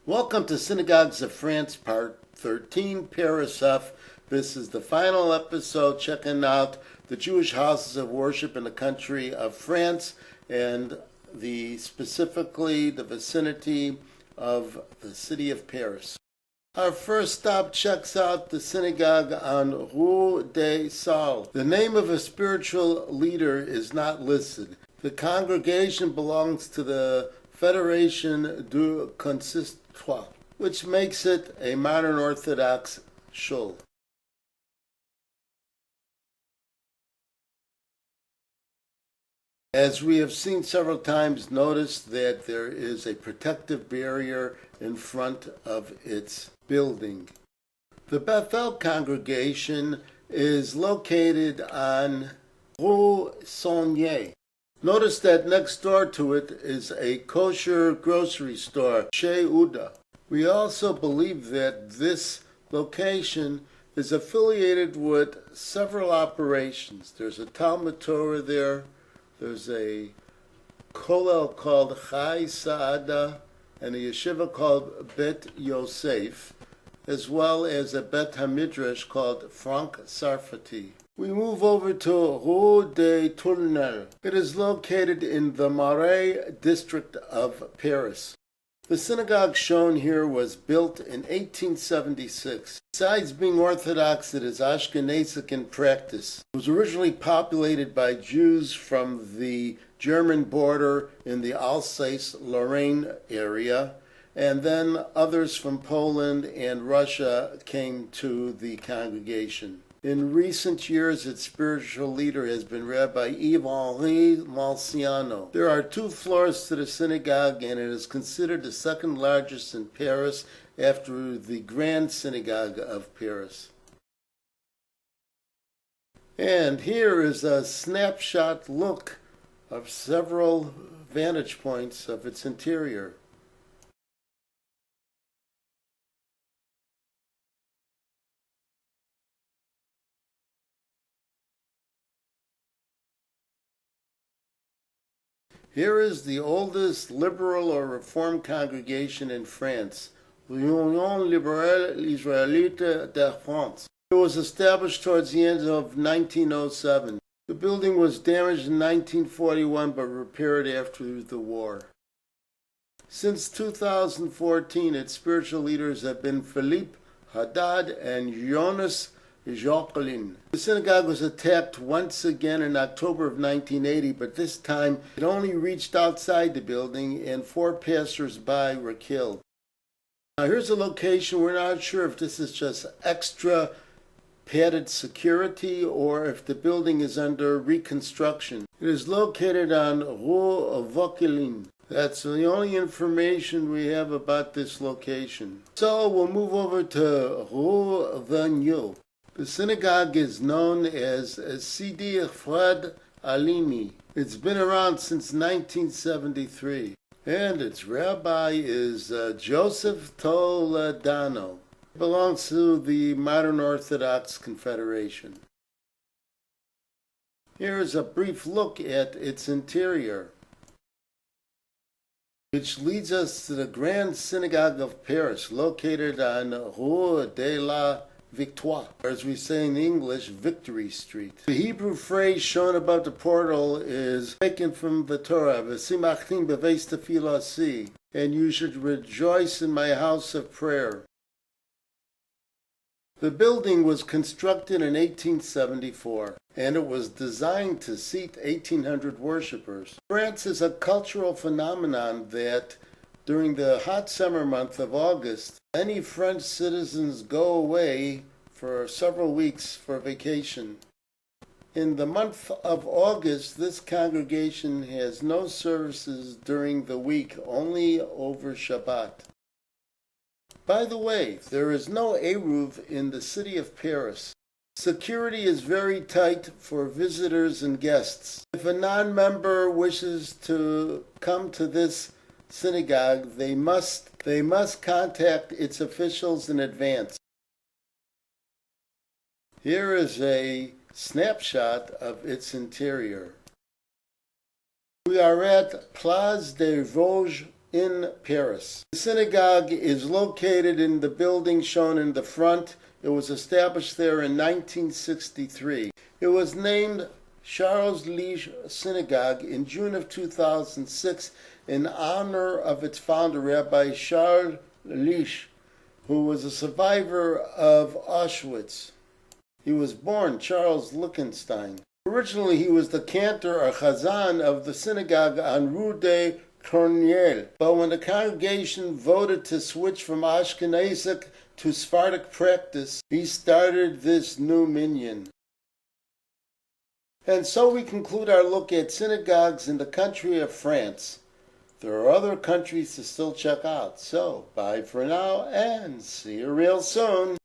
Welcome to Synagogues of France, Part 13, Paris F. This is the final episode checking out the Jewish houses of worship in the country of France and specifically the vicinity of the city of Paris. Our first stop checks out the synagogue on Rue des Salles. The name of a spiritual leader is not listed. The congregation belongs to the Fédération du Consistoire, which makes it a modern Orthodox shul. As we have seen several times, notice that there is a protective barrier in front of its building. The Bethel congregation is located on Rue Saunier. Notice that next door to it is a kosher grocery store, Chez Uda. We also believe that this location is affiliated with several operations. There's a Talmud Torah there. There's a kollel called Chai Saada and a yeshiva called Bet Yosef, as well as a Bet HaMidrash called Frank Sarfati. We move over to Rue des Tournelles. It is located in the Marais district of Paris. The synagogue shown here was built in 1876. Besides being Orthodox, it is Ashkenazic in practice. It was originally populated by Jews from the German border in the Alsace-Lorraine area, and then others from Poland and Russia came to the congregation. In recent years, its spiritual leader has been Rabbi Yves-Henri Marciano. There are 2 floors to the synagogue, and it is considered the second largest in Paris after the Grand Synagogue of Paris. And here is a snapshot look of several vantage points of its interior. Here is the oldest liberal or reform congregation in France, l'Union Libérale Israélite de France. It was established towards the end of 1907. The building was damaged in 1941 but repaired after the war. Since 2014, its spiritual leaders have been Philippe Haddad and Jonas Jacqueline. The synagogue was attacked once again in October of 1980, but this time it only reached outside the building and 4 passers-by were killed. Now here's a location. We're not sure if this is just extra padded security or if the building is under reconstruction. It is located on Rue Vauquelin. That's the only information we have about this location. So we'll move over to Rue Vigneault. The synagogue is known as Sidi Fred Alimi. It's been around since 1973, and its rabbi is Joseph Toledano. It belongs to the Modern Orthodox Confederation. Here is a brief look at its interior, which leads us to the Grand Synagogue of Paris, located on Rue de la Victoire, or as we say in English, Victory Street. The Hebrew phrase shown above the portal is taken from the Torah, V'simachtim beveis tefilasi, and you should rejoice in my house of prayer. The building was constructed in 1874, and it was designed to seat 1,800 worshippers. France is a cultural phenomenon that during the hot summer month of August, many French citizens go away for several weeks for vacation. In the month of August, this congregation has no services during the week, only over Shabbat. By the way, there is no Eruv in the city of Paris. Security is very tight for visitors and guests. If a non-member wishes to come to this synagogue, they must contact its officials in advance. Here is a snapshot of its interior. We are at Place des Vosges in Paris. The synagogue is located in the building shown in the front. It was established there in 1963. It was named Charles Lish Synagogue in June of 2006 in honor of its founder, Rabbi Charles Lish, who was a survivor of Auschwitz. He was born Charles Lichtenstein. Originally, he was the cantor or chazan of the synagogue on Rue de Corniel. But when the congregation voted to switch from Ashkenazic to Sephardic practice, he started this new minyan. And so we conclude our look at synagogues in the country of France. There are other countries to still check out. So, bye for now and see you real soon.